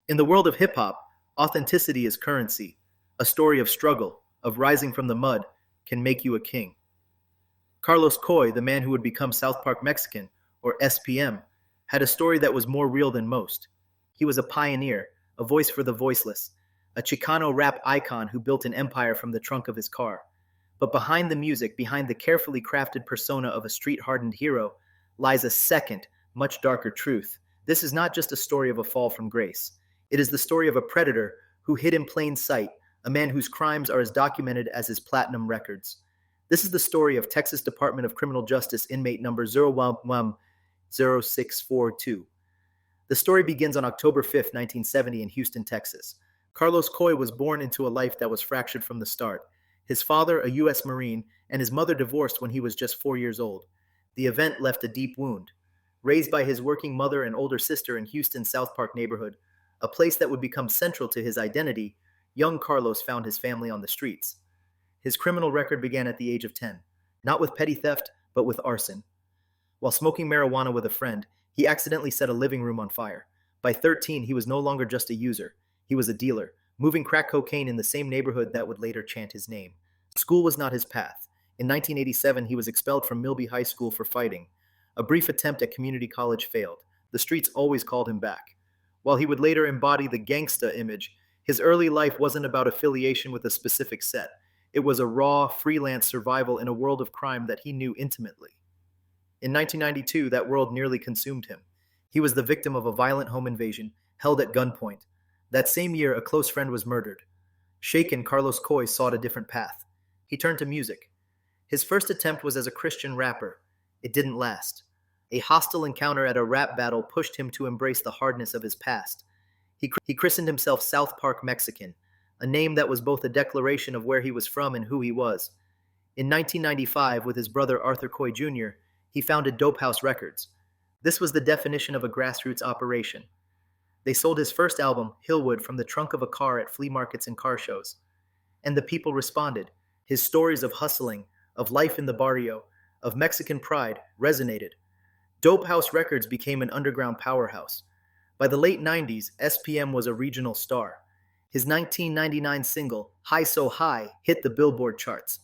In the world of hip hop, authenticity is currency. A story of struggle, of rising from the mud, can make you a king. Carlos Coy, the man who would become South Park Mexican, or SPM, had a story that was more real than most. He was a pioneer, a voice for the voiceless, a Chicano rap icon who built an empire from the trunk of his car. But behind the music, behind the carefully crafted persona of a street hardened hero, lies a second, much darker truth. This is not just a story of a fall from grace. It is the story of a predator who hid in plain sight, a man whose crimes are as documented as his platinum records. This is the story of Texas Department of Criminal Justice inmate number 0110642. The story begins on October 5, 1970 in Houston, Texas. Carlos Coy was born into a life that was fractured from the start. His father, a U.S. Marine, and his mother divorced when he was just 4 years old. The event left a deep wound. Raised by his working mother and older sister in Houston's South Park neighborhood, a place that would become central to his identity, young Carlos found his family on the streets. His criminal record began at the age of 10, not with petty theft, but with arson. While smoking marijuana with a friend, he accidentally set a living room on fire. By 13, he was no longer just a user. He was a dealer, moving crack cocaine in the same neighborhood that would later chant his name. School was not his path. In 1987, he was expelled from Milby High School for fighting. A brief attempt at community college failed. The streets always called him back. While he would later embody the gangsta image, his early life wasn't about affiliation with a specific set. It was a raw, freelance survival in a world of crime that he knew intimately. In 1992, that world nearly consumed him. He was the victim of a violent home invasion, held at gunpoint. That same year, a close friend was murdered. Shaken, Carlos Coy sought a different path. He turned to music. His first attempt was as a Christian rapper. It didn't last. A hostile encounter at a rap battle pushed him to embrace the hardness of his past. He christened himself South Park Mexican, a name that was both a declaration of where he was from and who he was. In 1995, with his brother Arthur Coy Jr., he founded Dope House Records. This was the definition of a grassroots operation. They sold his first album, Hillwood, from the trunk of a car at flea markets and car shows. And the people responded. His stories of hustling, of life in the barrio, of Mexican pride resonated. Dope House Records became an underground powerhouse. By the late 90s, SPM was a regional star. His 1999 single, High So High, hit the Billboard charts.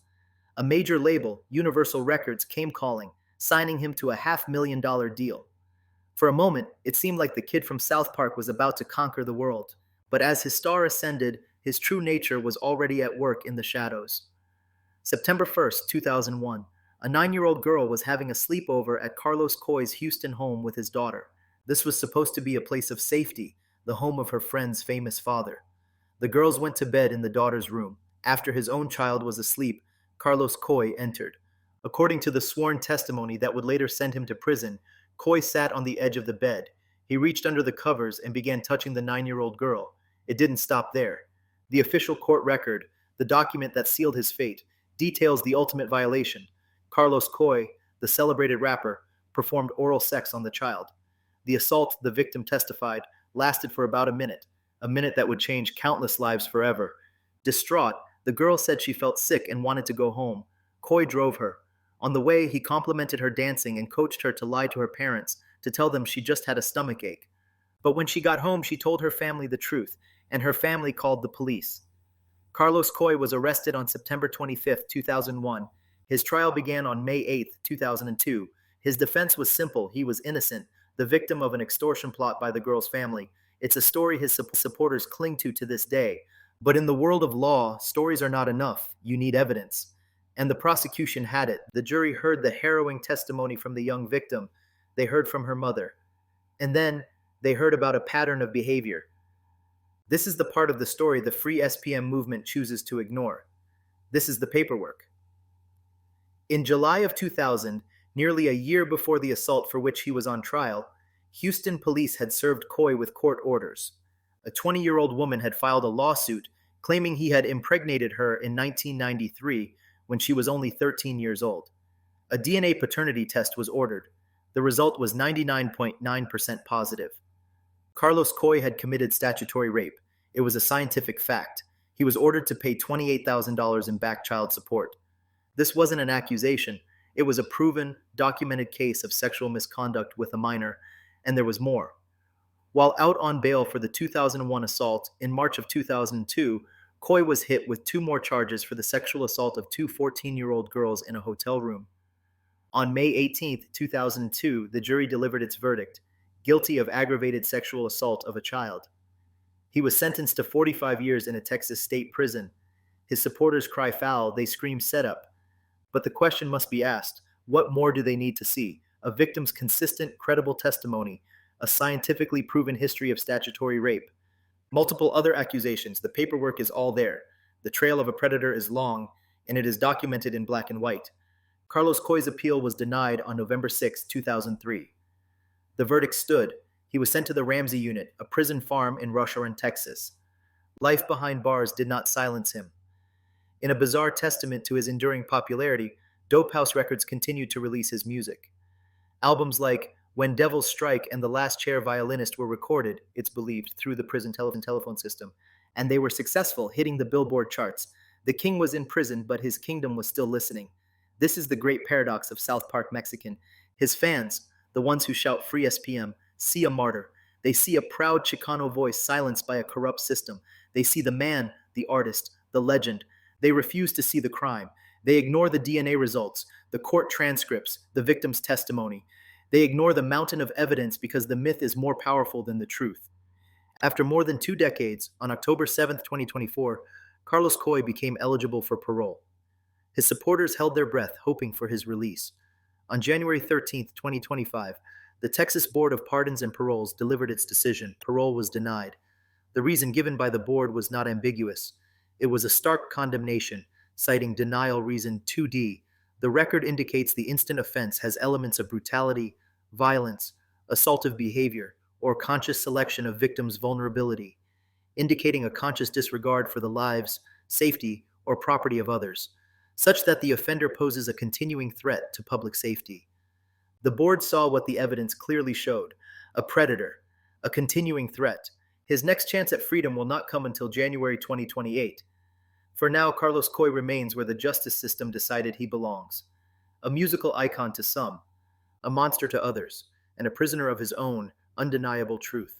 A major label, Universal Records, came calling, signing him to a $500,000 deal. For a moment, it seemed like the kid from South Park was about to conquer the world. But as his star ascended, his true nature was already at work in the shadows. September 1st, 2001, a 9-year-old girl was having a sleepover at Carlos Coy's Houston home with his daughter. This was supposed to be a place of safety, the home of her friend's famous father. The girls went to bed in the daughter's room. After his own child was asleep, Carlos Coy entered. According to the sworn testimony that would later send him to prison, Coy sat on the edge of the bed. He reached under the covers and began touching the 9-year-old girl. It didn't stop there. The official court record, the document that sealed his fate, details the ultimate violation. Carlos Coy, the celebrated rapper, performed oral sex on the child. The assault, the victim testified, lasted for about a minute that would change countless lives forever. Distraught, the girl said she felt sick and wanted to go home. Coy drove her. On the way, he complimented her dancing and coached her to lie to her parents, to tell them she just had a stomachache. But when she got home, she told her family the truth, and her family called the police. Carlos Coy was arrested on September 25, 2001. His trial began on May 8, 2002. His defense was simple. He was innocent, the victim of an extortion plot by the girl's family. It's a story his supporters cling to this day. But in the world of law, stories are not enough. You need evidence. And the prosecution had it. The jury heard the harrowing testimony from the young victim. They heard from her mother. And then they heard about a pattern of behavior. This is the part of the story the Free SPM movement chooses to ignore. This is the paperwork. In July of 2000, nearly a year before the assault for which he was on trial, Houston police had served Coy with court orders. A 20-year-old woman had filed a lawsuit claiming he had impregnated her in 1993 when she was only 13 years old. A DNA paternity test was ordered. The result was 99.9% positive. Carlos Coy had committed statutory rape. It was a scientific fact. He was ordered to pay $28,000 in back child support. This wasn't an accusation. It was a proven, documented case of sexual misconduct with a minor, and there was more. While out on bail for the 2001 assault, in March of 2002, Coy was hit with two more charges for the sexual assault of two 14-year-old girls in a hotel room. On May 18, 2002, the jury delivered its verdict, guilty of aggravated sexual assault of a child. He was sentenced to 45 years in a Texas state prison. His supporters cry foul, they scream set up. But the question must be asked, what more do they need to see? A victim's consistent, credible testimony, a scientifically proven history of statutory rape, multiple other accusations. The paperwork is all there. The trail of a predator is long, and it is documented in black and white. Carlos Coy's appeal was denied on November 6, 2003. The verdict stood. He was sent to the Ramsey Unit, a prison farm in Rushorn, Texas. Life behind bars did not silence him. In a bizarre testament to his enduring popularity, Dope House Records continued to release his music. Albums like When Devils Strike and The Last Chair Violinist were recorded, it's believed, through the prison telephone system, and they were successful, hitting the Billboard charts. The king was in prison, but his kingdom was still listening. This is the great paradox of South Park Mexican. His fans, the ones who shout free SPM, see a martyr. They see a proud Chicano voice silenced by a corrupt system. They see the man, the artist, the legend. They refuse to see the crime. They ignore the DNA results, the court transcripts, the victim's testimony. They ignore the mountain of evidence because the myth is more powerful than the truth. After more than 2 decades, on October 7, 2024, Carlos Coy became eligible for parole. His supporters held their breath, hoping for his release. On January 13, 2025, the Texas Board of Pardons and Paroles delivered its decision. Parole was denied. The reason given by the board was not ambiguous. It was a stark condemnation, citing denial reason 2D. The record indicates the instant offense has elements of brutality, violence, assaultive behavior, or conscious selection of victims' vulnerability, indicating a conscious disregard for the lives, safety, or property of others, such that the offender poses a continuing threat to public safety. The board saw what the evidence clearly showed: a predator, a continuing threat. His next chance at freedom will not come until January 2028. For now, Carlos Coy remains where the justice system decided he belongs. A musical icon to some, a monster to others, and a prisoner of his own undeniable truth.